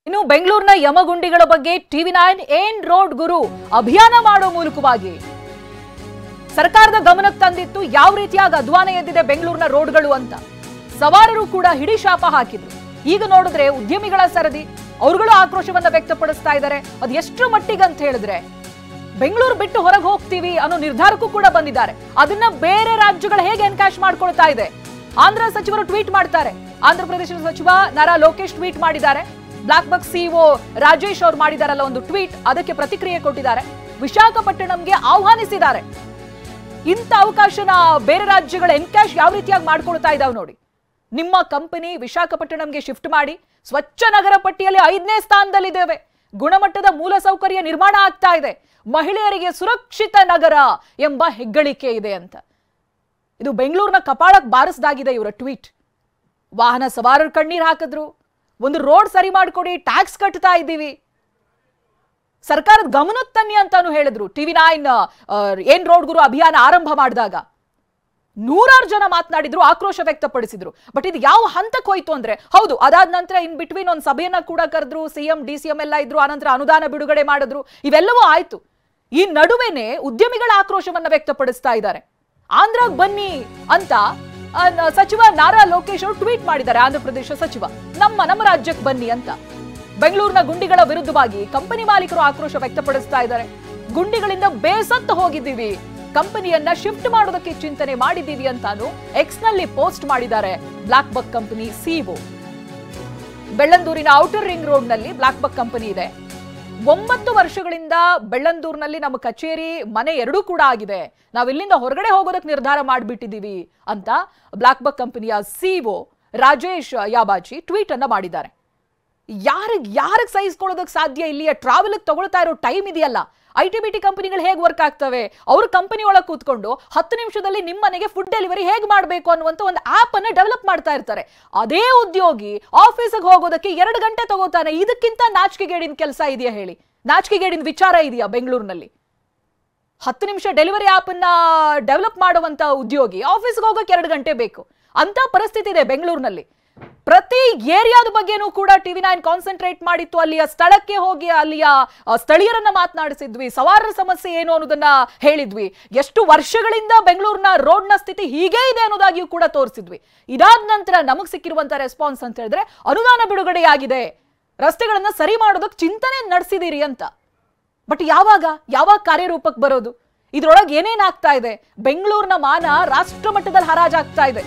ಇನ್ನು ಬೆಂಗಳೂರಿನ ಯಮಗುಂಡಿಗಳ ಬಗ್ಗೆ ಟಿವಿ9 ಏನ್ ರೋಡ್ ಗುರು ಅಭಿಯಾನ ಮಾಡೋ ಮೂಲಕವಾಗಿ ಸರ್ಕಾರದ ಗಮನಕ್ಕೆ ತಂದಿತ್ತು ಯಾವ ರೀತಿಯಾಗಿ ಅಧ್ವಾನ ಎದ್ದಿದೆ ಬೆಂಗಳೂರಿನ ರೋಡ್ಗಳು ಅಂತ. ಸವಾರರು ಕೂಡ ಹಿಡಿ ಶಾಪ ಹಾಕಿದ್ರು. ಈಗ ನೋಡಿದ್ರೆ ಉದ್ಯಮಿಗಳ ಸರದಿ, ಅವರುಗಳು ಆಕ್ರೋಶವನ್ನ ವ್ಯಕ್ತಪಡಿಸ್ತಾ ಇದ್ದಾರೆ. ಅದು ಎಷ್ಟು ಮಟ್ಟಿಗೆ ಅಂತ ಹೇಳಿದ್ರೆ ಬೆಂಗಳೂರು ಬಿಟ್ಟು ಹೊರಗೆ ಹೋಗ್ತೀವಿ ಅನ್ನೋ ನಿರ್ಧಾರಕ್ಕೂ ಕೂಡ ಬಂದಿದ್ದಾರೆ. ಅದನ್ನ ಬೇರೆ ರಾಜ್ಯಗಳು ಹೇಗೆ ಎನ್ಕ್ಯಾಶ್ ಮಾಡ್ಕೊಳ್ತಾ ಇದೆ. ಆಂಧ್ರ ಸಚಿವರು ಟ್ವೀಟ್ ಮಾಡ್ತಾರೆ. ಆಂಧ್ರ ಪ್ರದೇಶದ ಸಚಿವ ನಾರಾ ಲೋಕೇಶ್ ಟ್ವೀಟ್ ಮಾಡಿದ್ದಾರೆ. ಬ್ಲಾಕ್ ಬಕ್ ಸಿಇಒ ರಾಜೇಶ್ ಅವರು ಮಾಡಿದಾರಲ್ಲ ಒಂದು ಟ್ವೀಟ್, ಅದಕ್ಕೆ ಪ್ರತಿಕ್ರಿಯೆ ಕೊಟ್ಟಿದ್ದಾರೆ. ವಿಶಾಖಪಟ್ಟಣಂಗೆ ಆಹ್ವಾನಿಸಿದ್ದಾರೆ. ಇಂಥ ಅವಕಾಶನ ಬೇರೆ ರಾಜ್ಯಗಳ ಎನ್ಕ್ಯಾಶ್ ಯಾವ ರೀತಿಯಾಗಿ ಮಾಡ್ಕೊಳ್ತಾ ಇದಾವೆ ನೋಡಿ. ನಿಮ್ಮ ಕಂಪನಿ ವಿಶಾಖಪಟ್ಟಣಂಗೆ ಶಿಫ್ಟ್ ಮಾಡಿ ಸ್ವಚ್ಛ ನಗರ ಪಟ್ಟಿಯಲ್ಲಿ 5ನೇ ಸ್ಥಾನದಲ್ಲಿದ್ದೇವೆ. ಗುಣಮಟ್ಟದ ಮೂಲಸೌಕರ್ಯ ನಿರ್ಮಾಣ ಆಗ್ತಾ ಇದೆ. ಮಹಿಳೆಯರಿಗೆ ಸುರಕ್ಷಿತ ನಗರ ಎಂಬ ಹೆಗ್ಗಳಿಕೆ ಇದೆ ಅಂತ. ಇದು ಬೆಂಗಳೂರಿನ ಕಪಾಳಕ್ಕೆ ಬಾರಿಸದಾಗಿದೆ ಇವರ ಟ್ವೀಟ್. ವಾಹನ ಸವಾರರು ಕಣ್ಣೀರ್ ಹಾಕಿದ್ರು. ಒಂದು ರೋಡ್ ಸರಿ ಮಾಡ್ಕೊಡಿ, ಟ್ಯಾಕ್ಸ್ ಕಟ್ತಾ ಇದ್ದೀವಿ, ಸರ್ಕಾರದ ಗಮನಕ್ಕೆ ತನ್ನಿ ಅಂತಾನು ಹೇಳಿದ್ರು. ಟಿವಿ9 ಏನ್ ರೋಡ್ ಗುರು ಅಭಿಯಾನ ಆರಂಭ ಮಾಡಿದಾಗ ನೂರಾರು ಜನ ಮಾತನಾಡಿದ್ರು, ಆಕ್ರೋಶ ವ್ಯಕ್ತಪಡಿಸಿದ್ರು. ಬಟ್ ಇದು ಯಾವ ಹಂತಕ್ಕೆ ಹೋಯ್ತು ಅಂದ್ರೆ, ಹೌದು ಅದಾದ ನಂತರ ಇನ್ ಬಿಟ್ವೀನ್ ಒಂದು ಸಭೆಯನ್ನ ಕೂಡ ಕರೆದ್ರು. ಸಿಎಂ ಡಿಸಿಎಂ ಎಲ್ಲ ಇದ್ರು. ಆನಂತರ ಅನುದಾನ ಬಿಡುಗಡೆ ಮಾಡಿದ್ರು. ಇವೆಲ್ಲವೂ ಆಯ್ತು. ಈ ನಡುವೆನೆ ಉದ್ಯಮಿಗಳ ಆಕ್ರೋಶವನ್ನ ವ್ಯಕ್ತಪಡಿಸ್ತಾ ಇದ್ದಾರೆ. ಆಂಧ್ರಕ್ಕೆ ಬನ್ನಿ ಅಂತ ಸಚಿವ ನಾರಾ ಲೋಕೇಶ್ ಅವರು ಟ್ವೀಟ್ ಮಾಡಿದ್ದಾರೆ. ಆಂಧ್ರ ಪ್ರದೇಶ ಸಚಿವ ನಮ್ಮ ರಾಜ್ಯಕ್ಕೆ ಬನ್ನಿ ಅಂತ. ಬೆಂಗಳೂರಿನ ಗುಂಡಿಗಳ ವಿರುದ್ಧವಾಗಿ ಕಂಪನಿ ಮಾಲೀಕರು ಆಕ್ರೋಶ ವ್ಯಕ್ತಪಡಿಸ್ತಾ ಇದ್ದಾರೆ. ಗುಂಡಿಗಳಿಂದ ಬೇಸತ್ತು ಹೋಗಿದ್ದೀವಿ, ಕಂಪನಿಯನ್ನ ಶಿಫ್ಟ್ ಮಾಡೋದಕ್ಕೆ ಚಿಂತನೆ ಮಾಡಿದ್ದೀವಿ ಅಂತಾನು ಎಕ್ಸ್ ನಲ್ಲಿ ಪೋಸ್ಟ್ ಮಾಡಿದ್ದಾರೆ ಬ್ಲಾಕ್ ಬಕ್ ಕಂಪನಿ ಸಿಇಒ. ಬೆಳ್ಳಂದೂರಿನ ಔಟರ್ ರಿಂಗ್ ರೋಡ್ ನಲ್ಲಿ ಬ್ಲಾಕ್ ಬಕ್ ಕಂಪನಿ ಇದೆ. 9 ವರ್ಷಗಳಿಂದ ಬೆಳ್ಳಂದೂರಿನಲ್ಲಿ ನಮ್ಮ ಕಚೇರಿ ಮನೆ ಎರಡೂ ಕೂಡ ಆಗಿದೆ. ನಾವು ಇಲ್ಲಿಂದ ಹೊರಗಡೆ ಹೋಗೋದಕ್ಕೆ ನಿರ್ಧಾರ ಮಾಡಿಬಿಟ್ಟಿದ್ದೀವಿ ಅಂತ ಬ್ಲಾಕ್ ಬಕ್ ಕಂಪನಿಯ ಸಿಇಒ ರಾಜೇಶ್ ಯಾಬಾಜಿ ಟ್ವೀಟ್ ಅನ್ನ ಮಾಡಿದ್ದಾರೆ. ಯಾರಿಗೆ ಸಹಿಸ್ಕೊಳ್ಳೋದಕ್ಕೆ ಸಾಧ್ಯ? ಇಲ್ಲಿಯ ಟ್ರಾವೆಲ್ ತಗೊಳ್ತಾ ಇರೋ ಟೈಮ್ ಇದೆಯಲ್ಲ, ಐಟಿ ಕಂಪನಿಗಳು ಹೇಗೆ ವರ್ಕ್ ಆಗ್ತವೆ, ಅವ್ರ ಕಂಪನಿ ಒಳಗೆ ಕೂತ್ಕೊಂಡು 10 ನಿಮಿಷದಲ್ಲಿ ನಿಮ್ಮ ಮನೆಗೆ ಫುಡ್ ಡೆಲಿವರಿ ಹೇಗೆ ಮಾಡಬೇಕು ಅನ್ನುವಂತ ಒಂದು ಆಪ್ ಅನ್ನ ಡೆವಲಪ್ ಮಾಡ್ತಾ ಇರ್ತಾರೆ. ಅದೇ ಉದ್ಯೋಗಿ ಆಫೀಸಿಗೆ ಹೋಗೋದಕ್ಕೆ 2 ಗಂಟೆ ತಗೋತಾನೆ. ಇದಕ್ಕಿಂತ ನಾಚಿಕೆಗೇಡಿನ ಕೆಲಸ ಇದೆಯಾ ಹೇಳಿ? ನಾಚಿಕೆಗೇಡಿನ ವಿಚಾರ ಇದೆಯಾ ಬೆಂಗಳೂರಿನಲ್ಲಿ? 10 ನಿಮಿಷ ಡೆಲಿವರಿ ಆಪ್ ಅನ್ನ ಡೆವಲಪ್ ಮಾಡುವಂತ ಉದ್ಯೋಗಿ ಆಫೀಸ್ಗೆ ಹೋಗೋಕೆ 2 ಗಂಟೆ ಬೇಕು ಅಂತ ಪರಿಸ್ಥಿತಿ ಇದೆ ಬೆಂಗಳೂರಿನಲ್ಲಿ. ಪ್ರತಿ ಏರಿಯಾದ ಬಗ್ಗೆನೂ ಕೂಡ ಟಿವಿ9 ಕಾನ್ಸಂಟ್ರೇಟ್ ಮಾಡಿತ್ತು. ಅಲ್ಲಿಯ ಸ್ಥಳಕ್ಕೆ ಹೋಗಿ ಅಲ್ಲಿಯ ಸ್ಥಳೀಯರನ್ನ ಮಾತನಾಡಿಸಿದ್ವಿ. ಸವಾರರ ಸಮಸ್ಯೆ ಏನು ಅನ್ನೋದನ್ನ ಹೇಳಿದ್ವಿ. ಎಷ್ಟು ವರ್ಷಗಳಿಂದ ಬೆಂಗಳೂರಿನ ರೋಡ್ನ ಸ್ಥಿತಿ ಹೀಗೆ ಇದೆ ಅನ್ನೋದಾಗಿಯೂ ಕೂಡ ತೋರಿಸಿದ್ವಿ. ಇದಾದ ನಂತರ ನಮಗ್ ಸಿಕ್ಕಿರುವಂತ ರೆಸ್ಪಾನ್ಸ್ ಅಂತ ಹೇಳಿದ್ರೆ ಅನುದಾನ ಬಿಡುಗಡೆಯಾಗಿದೆ, ರಸ್ತೆಗಳನ್ನ ಸರಿ ಮಾಡೋದಕ್ಕೆ ಚಿಂತನೆ ನಡೆಸಿದಿರಿ ಅಂತ. ಬಟ್ ಯಾವಾಗ ಕಾರ್ಯರೂಪಕ್ಕೆ ಬರೋದು? ಇದ್ರೊಳಗೆ ಏನೇನಾಗ್ತಾ ಇದೆ? ಬೆಂಗಳೂರಿನ ಮಾನ ರಾಷ್ಟ್ರ ಮಟ್ಟದಲ್ಲಿ ಹರಾಜಾಗ್ತಾ ಇದೆ.